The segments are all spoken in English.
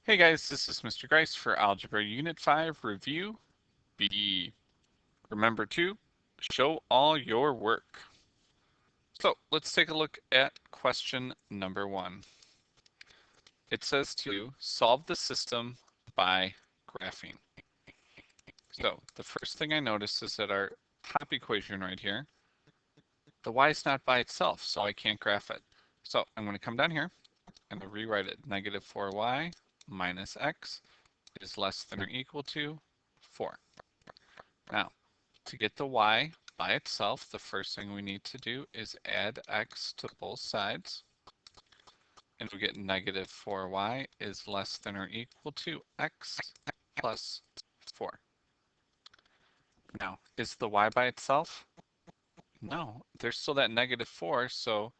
Hey guys, this is Mr. Grice for Algebra Unit 5 Review B. Remember to show all your work. So let's take a look at question number 1. It says to solve the system by graphing. So the first thing I notice is that our top equation right here, the y is not by itself, so I can't graph it. So I'm going to come down here and rewrite it. Negative 4y minus x is less than or equal to 4. Now, to get the y by itself, the first thing we need to do is add x to both sides. And we get negative 4y is less than or equal to x plus 4. Now, is the y by itself? No, there's still that negative 4, so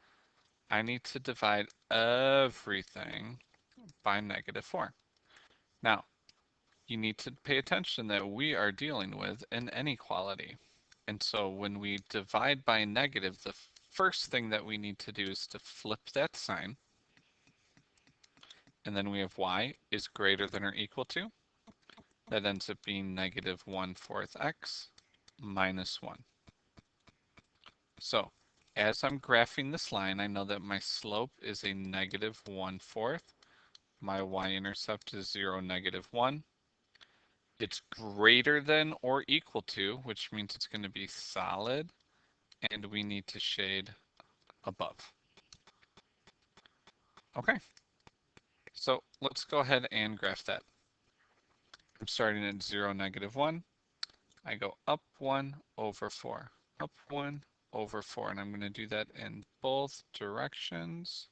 I need to divide everything by negative 4. Now, you need to pay attention that we are dealing with an inequality. And so when we divide by negative, the first thing that we need to do is to flip that sign. And then we have y is greater than or equal to. That ends up being negative 1/4 x minus 1. So as I'm graphing this line, I know that my slope is a negative 1/4. My y-intercept is 0, negative 1. It's greater than or equal to, which means it's going to be solid, and we need to shade above. Okay, so let's go ahead and graph that. I'm starting at 0, negative 1. I go up 1 over 4, up 1 over 4, and I'm going to do that in both directions.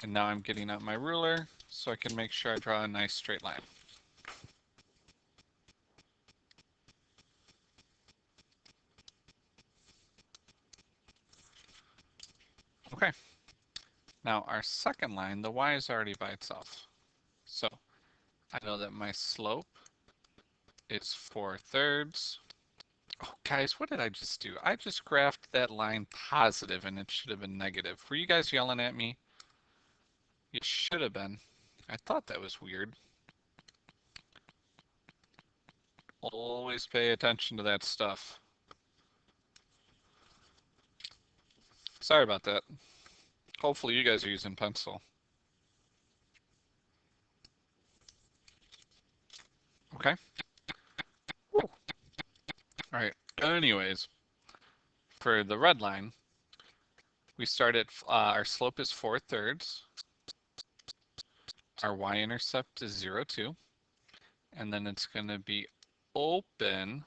And now I'm getting out my ruler so I can make sure I draw a nice straight line. Okay, now our second line, the y is already by itself. So I know that my slope is 4/3. Oh, guys, what did I just do? I just graphed that line positive and it should have been negative. Were you guys yelling at me? You should have been. I thought that was weird. Always pay attention to that stuff. Sorry about that. Hopefully you guys are using pencil. Okay. Woo. All right. Anyways, for the red line, we start at our slope is 4/3. Our y-intercept is 0, 2. And then it's going to be open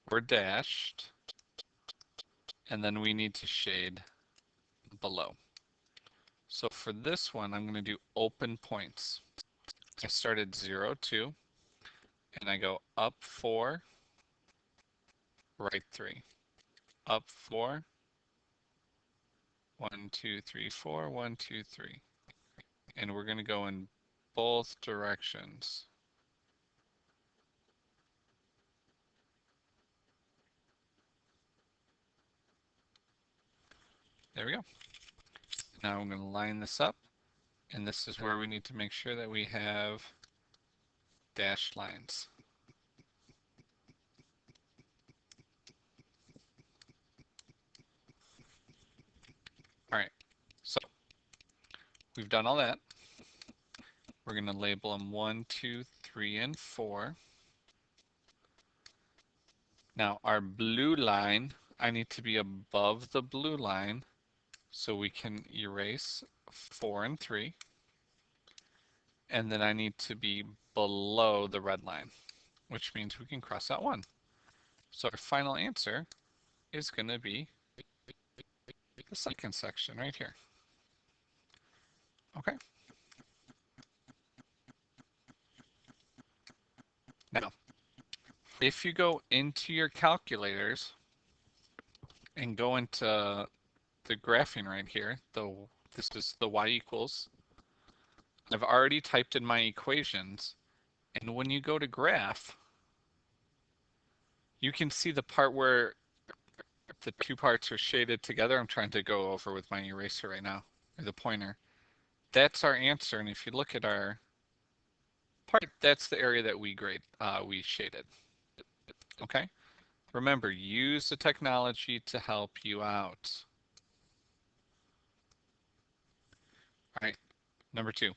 or dashed. And then we need to shade below. So for this one, I'm going to do open points. I start at 0, 2, and I go up 4, right 3. Up 4, 1, 2, 3, 4, 1, 2, 3. And we're going to go in both directions. There we go. Now I'm going to line this up, and this is where we need to make sure that we have dashed lines. All right, so we've done all that. We're going to label them 1, 2, 3, and 4. Now our blue line, I need to be above the blue line so we can erase 4 and 3. And then I need to be below the red line, which means we can cross out 1. So our final answer is going to be the second section right here. Okay. Now, if you go into your calculators and go into the graphing right here, this is the y equals. I've already typed in my equations, and when you go to graph, you can see the part where the two parts are shaded together. I'm trying to go over with my eraser right now. or the pointer, that's our answer. And if you look at our part, that's the area that we shaded. Okay? Remember, use the technology to help you out. All right, number 2.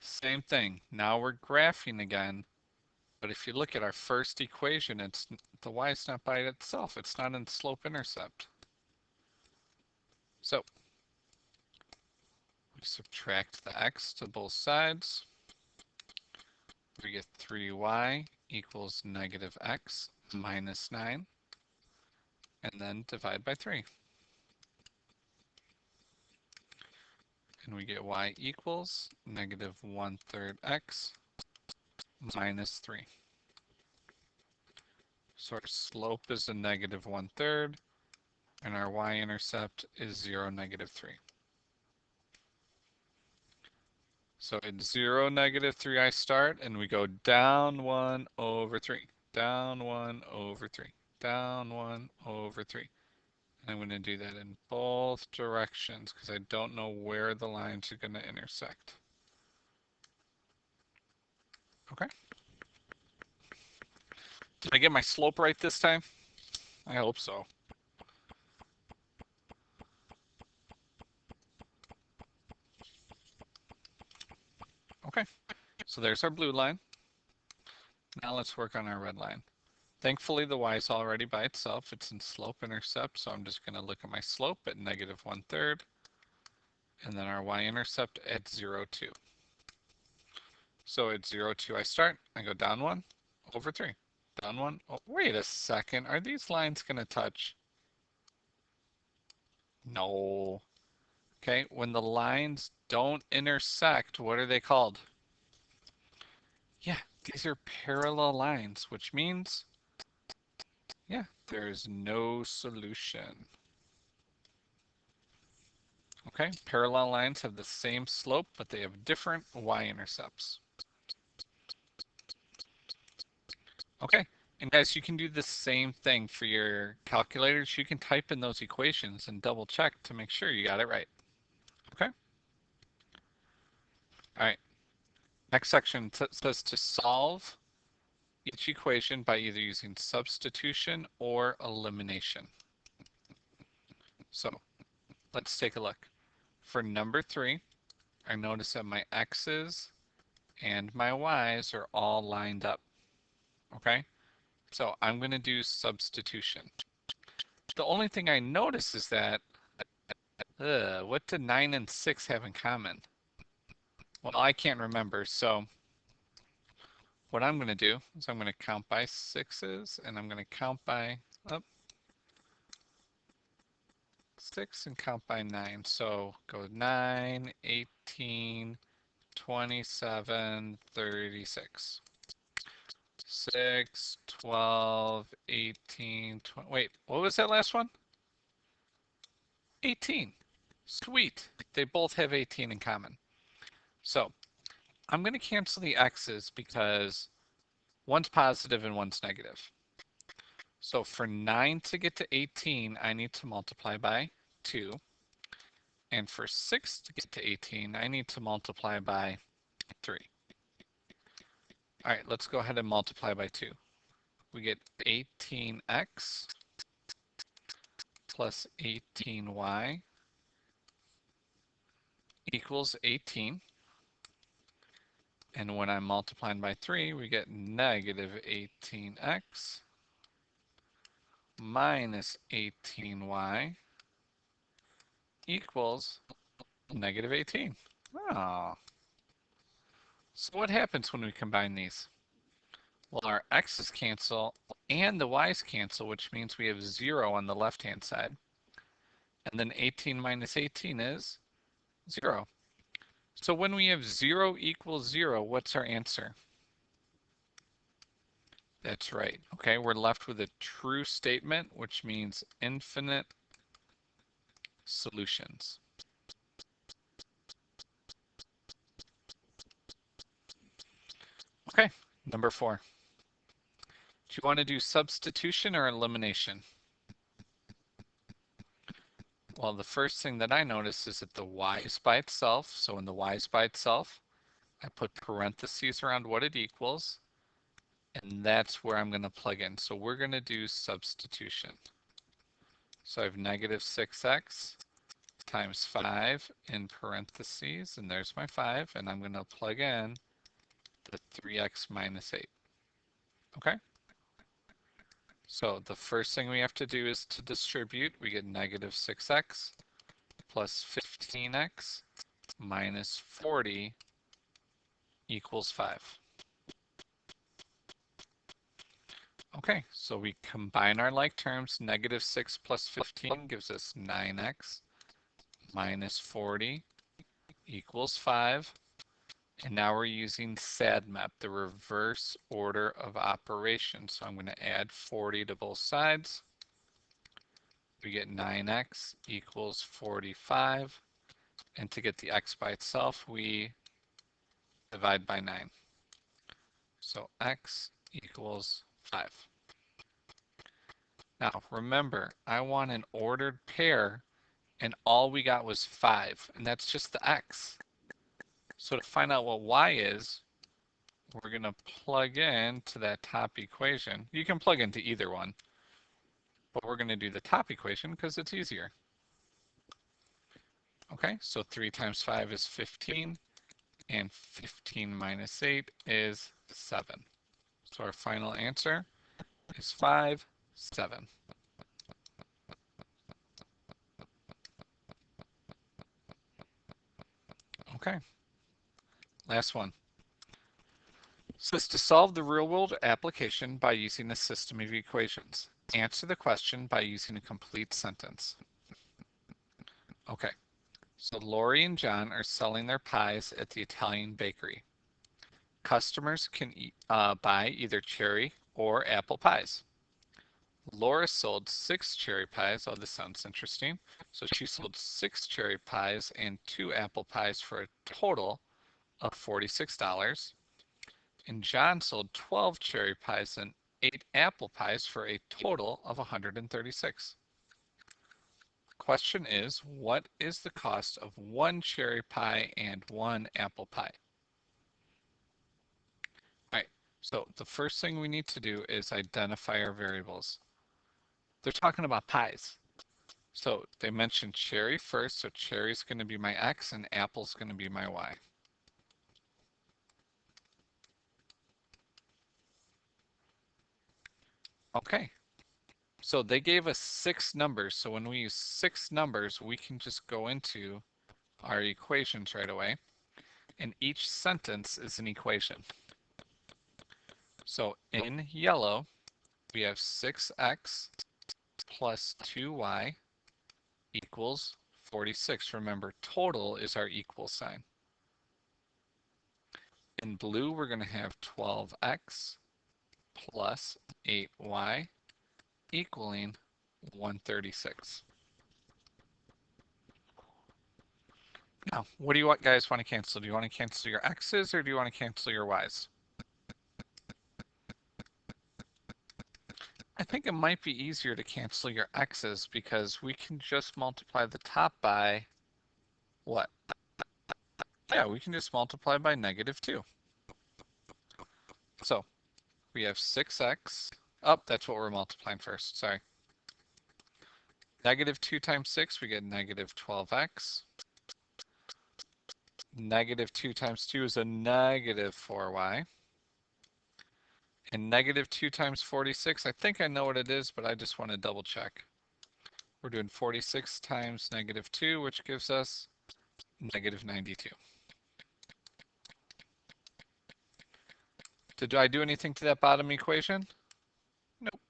Same thing. Now we're graphing again, but if you look at our first equation, the y is not by itself. It's not in slope-intercept. So we subtract the x to both sides. We get 3y equals negative x minus 9, and then divide by 3. And we get y equals negative 1/3 x minus 3. So our slope is a negative 1/3, and our y-intercept is 0, negative 3. So at 0, negative 3 I start, and we go down 1 over 3, down 1 over 3, down 1 over 3. And I'm going to do that in both directions because I don't know where the lines are going to intersect. Okay. Did I get my slope right this time? I hope so. Okay, so there's our blue line. Now let's work on our red line. Thankfully, the y is already by itself. It's in slope-intercept, so I'm just going to look at my slope at negative 1/3, and then our y-intercept at 0, 2. So at 0, 2 I start. I go down 1 over 3. Down 1. Oh, wait a second. Are these lines going to touch? No. Okay, when the lines don't intersect, what are they called? Yeah, these are parallel lines, which means, yeah, there is no solution. Okay, parallel lines have the same slope, but they have different y-intercepts. Okay, and guys, you can do the same thing for your calculators. You can type in those equations and double check to make sure you got it right. Okay? All right, next section says to solve each equation by either using substitution or elimination. So let's take a look. For number 3, I notice that my x's and my y's are all lined up. Okay, so I'm going to do substitution. The only thing I notice is that, what do 9 and 6 have in common? Well, I can't remember, so what I'm going to do is I'm going to count by 6's, and I'm going to count by 6 and count by 9. So go 9, 18, 27, 36. 6, 12, 18, 20. Wait, what was that last one? 18. Sweet. They both have 18 in common. So I'm going to cancel the x's because one's positive and one's negative. So for 9 to get to 18, I need to multiply by 2. And for 6 to get to 18, I need to multiply by 3. All right, let's go ahead and multiply by 2. We get 18x plus 18y equals 18. And when I'm multiplying by 3, we get negative 18x minus 18y equals negative 18. Oh. So what happens when we combine these? Well, our x's cancel and the y's cancel, which means we have 0 on the left-hand side. And then 18 minus 18 is 0. So when we have 0 equals 0, what's our answer? That's right. Okay, we're left with a true statement, which means infinite solutions. Okay, number 4. Do you want to do substitution or elimination? Well, the first thing that I notice is that the y is by itself. So when the y is by itself, I put parentheses around what it equals, and that's where I'm going to plug in. So we're going to do substitution. So I have negative 6x times 5 in parentheses, and there's my 5, and I'm going to plug in the 3x minus 8. Okay? So the first thing we have to do is to distribute. We get negative 6x plus 15x minus 40 equals 5. Okay, so we combine our like terms. Negative 6 plus 15 gives us 9x minus 40 equals 5. And now we're using SADMAP, the reverse order of operations. So I'm going to add 40 to both sides. We get 9x equals 45. And to get the x by itself, we divide by 9. So x equals 5. Now remember, I want an ordered pair, and all we got was 5, and that's just the x. So to find out what y is, we're going to plug in to that top equation. You can plug into either one, but we're going to do the top equation because it's easier. Okay, so 3 times 5 is 15, and 15 minus 8 is 7. So our final answer is 5, 7. Okay, last one. Says to solve the real-world application by using a system of equations. Answer the question by using a complete sentence. Okay, so Lori and John are selling their pies at the Italian bakery. Customers can buy either cherry or apple pies. Laura sold 6 cherry pies. Oh, this sounds interesting. So she sold 6 cherry pies and 2 apple pies for a total of $46. And John sold 12 cherry pies and 8 apple pies for a total of $136. The question is, what is the cost of 1 cherry pie and 1 apple pie? All right, so the first thing we need to do is identify our variables. They're talking about pies. So they mentioned cherry first, so cherry is going to be my x and apple is going to be my y. Okay, so they gave us 6 numbers. So when we use 6 numbers, we can just go into our equations right away. And each sentence is an equation. So in yellow, we have 6x plus 2y equals 46. Remember, total is our equal sign. In blue, we're going to have 12x plus 8y equaling 136. Now, what do you guys want to cancel? Do you want to cancel your x's or do you want to cancel your y's? I think it might be easier to cancel your x's because we can just multiply the top by what? Yeah, we can just multiply by -2. So we have 6x. Oh, that's what we're multiplying first. Sorry. -2 times 6, we get -12x. -2 times 2 is a -4y. And -2 times 46, I think I know what it is, but I just want to double check. We're doing 46 times -2, which gives us -92. Did I do anything to that bottom equation? Nope.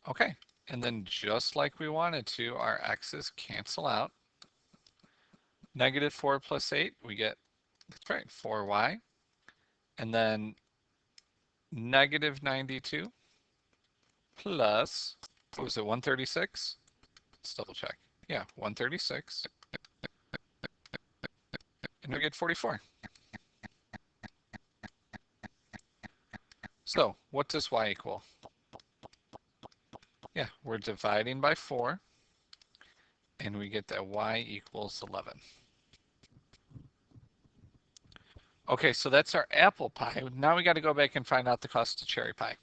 Okay, and then just like we wanted to, our x's cancel out. -4 plus 8, we get, that's right, 4y. And then -92 plus, what was it, 136? Let's double check. Yeah, 136. And we get 44. So what does y equal? Yeah, we're dividing by 4, and we get that y equals 11. Okay, so that's our apple pie. Now we got to go back and find out the cost of cherry pie.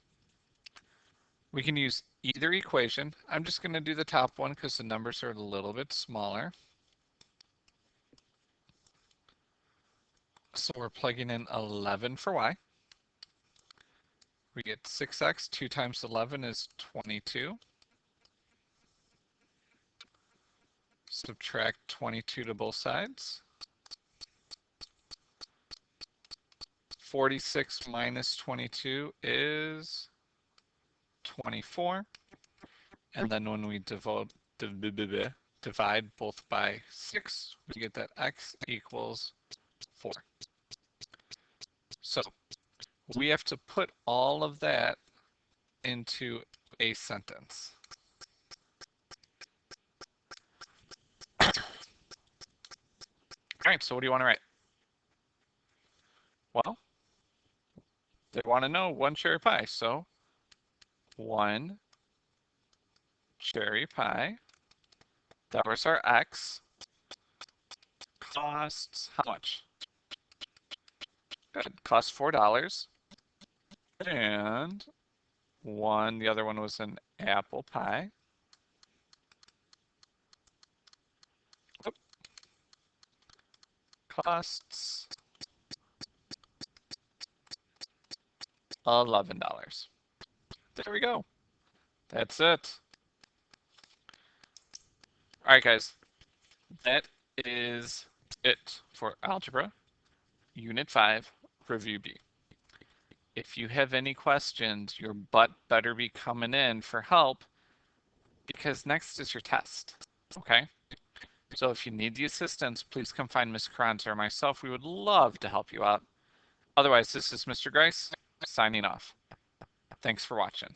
We can use either equation. I'm just going to do the top one because the numbers are a little bit smaller. So we're plugging in 11 for y. We get 6x, 2 times 11 is 22. Subtract 22 to both sides. 46 minus 22 is 24. And then when we divide both by 6, we get that x equals 4. So we have to put all of that into a sentence. All right, so what do you want to write? Well, they want to know 1 cherry pie, so 1 cherry pie, that was our x, costs how much? Good, cost $4. And the other one was an apple pie. Oop. Costs $11. There we go. That's it. All right, guys. That is it for Algebra, Unit 5, Review B. If you have any questions, your butt better be coming in for help because next is your test, okay? So if you need the assistance, please come find Ms. Carranza or myself. We would love to help you out. Otherwise, this is Mr. Grice signing off. Thanks for watching.